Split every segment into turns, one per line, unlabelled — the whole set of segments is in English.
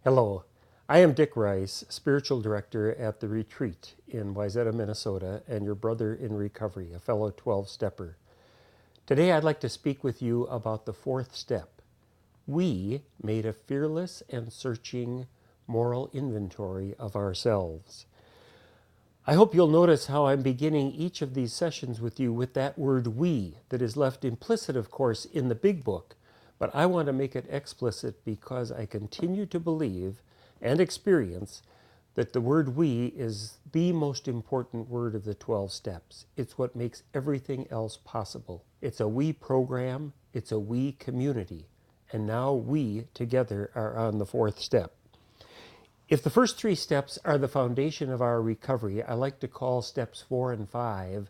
Hello, I am Dick Rice, Spiritual Director at The Retreat in Wayzata, Minnesota, and your brother in recovery, a fellow 12-stepper. Today I'd like to speak with you about the fourth step. We made a fearless and searching moral inventory of ourselves. I hope you'll notice how I'm beginning each of these sessions with you with that word we that is left implicit, of course, in the big book, but I want to make it explicit because I continue to believe and experience that the word we is the most important word of the 12 steps. It's what makes everything else possible. It's a we program, it's a we community, and now we together are on the fourth step. If the first three steps are the foundation of our recovery, I like to call steps 4 and 5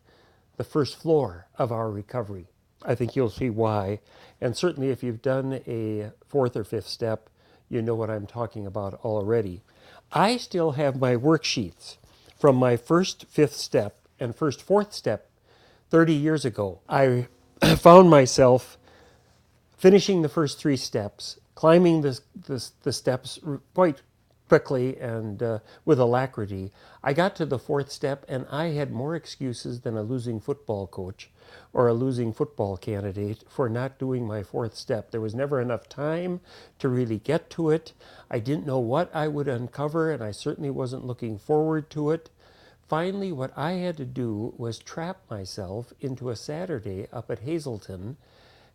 the first floor of our recovery. I think you'll see why. And certainly if you've done a fourth or fifth step, you know what I'm talking about already. I still have my worksheets from my first fifth step and first fourth step 30 years ago. I found myself finishing the first three steps, climbing the steps quite quickly and with alacrity. I got to the fourth step and I had more excuses than a losing football coach or a losing football candidate for not doing my fourth step. There was never enough time to really get to it. I didn't know what I would uncover, and I certainly wasn't looking forward to it. Finally, what I had to do was trap myself into a Saturday up at Hazelton,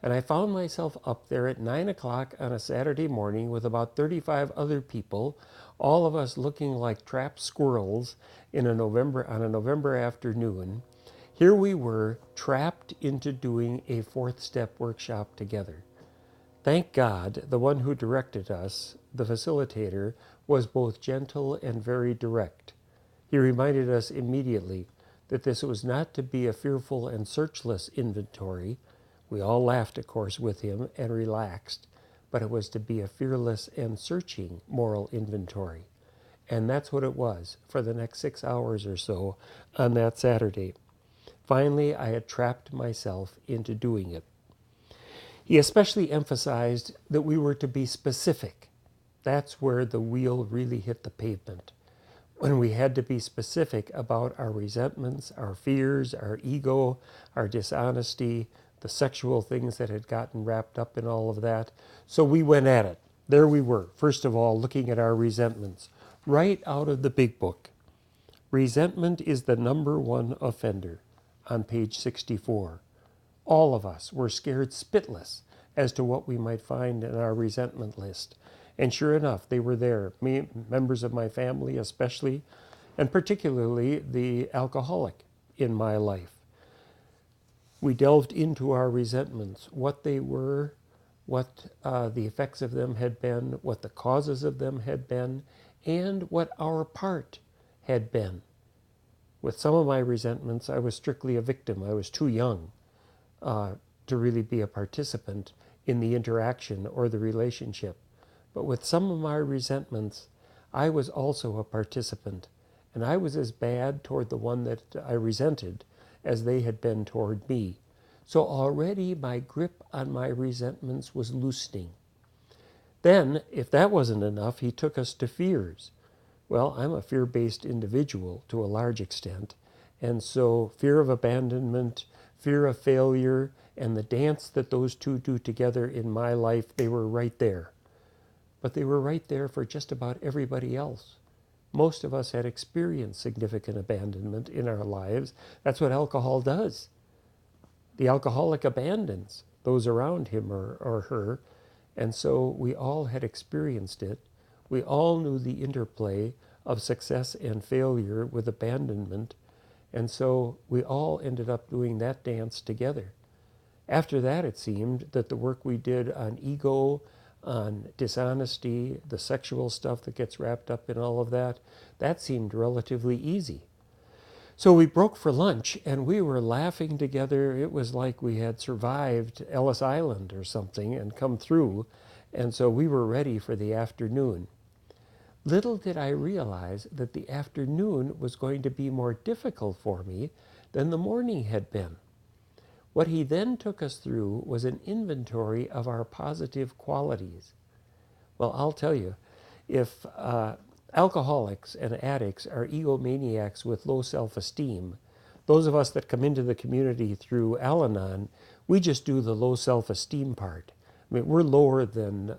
and I found myself up there at 9 o'clock on a Saturday morning with about 35 other people, all of us looking like trapped squirrels on a November afternoon. Here we were, trapped into doing a fourth step workshop together. Thank God, the one who directed us, the facilitator, was both gentle and very direct. He reminded us immediately that this was not to be a fearful and searchless inventory. We all laughed, of course, with him and relaxed, but it was to be a fearless and searching moral inventory. And that's what it was for the next 6 hours or so on that Saturday. Finally, I had trapped myself into doing it. He especially emphasized that we were to be specific. That's where the wheel really hit the pavement. When we had to be specific about our resentments, our fears, our ego, our dishonesty, the sexual things that had gotten wrapped up in all of that. So we went at it. There we were, first of all, looking at our resentments, right out of the big book. Resentment is the number one offender on page 64. All of us were scared spitless as to what we might find in our resentment list. And sure enough, they were there, members of my family especially, and particularly the alcoholic in my life. We delved into our resentments, what they were, what the effects of them had been, what the causes of them had been, and what our part had been. With some of my resentments, I was strictly a victim. I was too young to really be a participant in the interaction or the relationship. But with some of my resentments, I was also a participant, and I was as bad toward the one that I resented as they had been toward me. So already my grip on my resentments was loosening. Then, if that wasn't enough, he took us to fears. Well, I'm a fear-based individual to a large extent, and so fear of abandonment, fear of failure, and the dance that those two do together in my life, they were right there. But they were right there for just about everybody else. Most of us had experienced significant abandonment in our lives. That's what alcohol does. The alcoholic abandons those around him or her, and so we all had experienced it. We all knew the interplay of success and failure with abandonment, and so we all ended up doing that dance together. After that, it seemed that the work we did on ego, on dishonesty, the sexual stuff that gets wrapped up in all of that, that seemed relatively easy. So we broke for lunch and we were laughing together. It was like we had survived Ellis Island or something and come through, and so we were ready for the afternoon. Little did I realize that the afternoon was going to be more difficult for me than the morning had been. What he then took us through was an inventory of our positive qualities. Well, I'll tell you, If alcoholics and addicts are egomaniacs with low self-esteem, those of us that come into the community through Al-Anon, we just do the low self-esteem part. I mean, we're lower than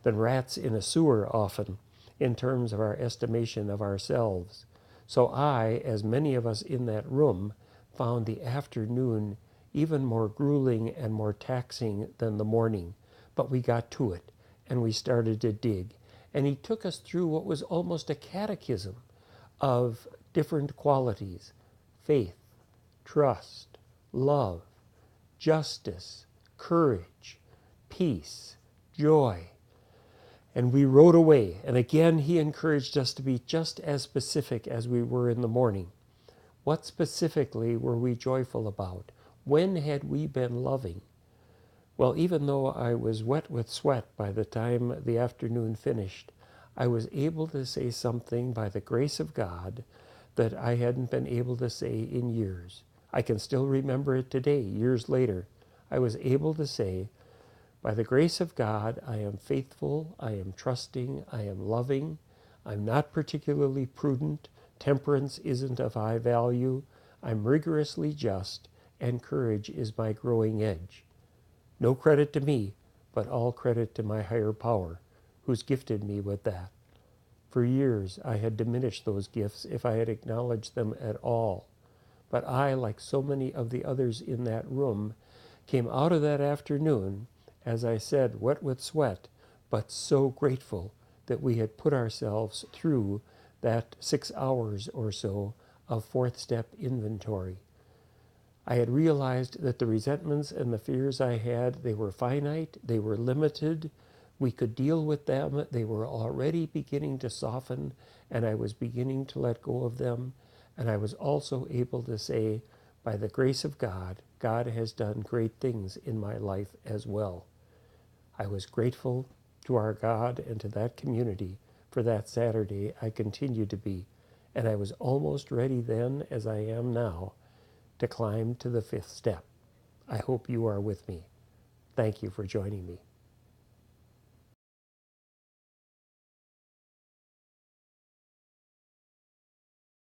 rats in a sewer often in terms of our estimation of ourselves. So I, as many of us in that room, found the afternoon even more grueling and more taxing than the morning. But we got to it, and we started to dig. And he took us through what was almost a catechism of different qualities: faith, trust, love, justice, courage, peace, joy. And we rode away. And again, he encouraged us to be just as specific as we were in the morning. What specifically were we joyful about? When had we been loving? Well, even though I was wet with sweat by the time the afternoon finished, I was able to say something by the grace of God that I hadn't been able to say in years. I can still remember it today, years later. I was able to say, by the grace of God, I am faithful, I am trusting, I am loving, I'm not particularly prudent, temperance isn't of high value, I'm rigorously just, and courage is my growing edge. No credit to me, but all credit to my higher power, who's gifted me with that. For years, I had diminished those gifts if I had acknowledged them at all. But I, like so many of the others in that room, came out of that afternoon, as I said, wet with sweat, but so grateful that we had put ourselves through that 6 hours or so of fourth step inventory. I had realized that the resentments and the fears I had, they were finite, they were limited, we could deal with them, they were already beginning to soften, and I was beginning to let go of them. And I was also able to say, by the grace of God, God has done great things in my life as well. I was grateful to our God and to that community for that Saturday. I continue to be. And I was almost ready then, as I am now, to climb to the fifth step. I hope you are with me. Thank you for joining me.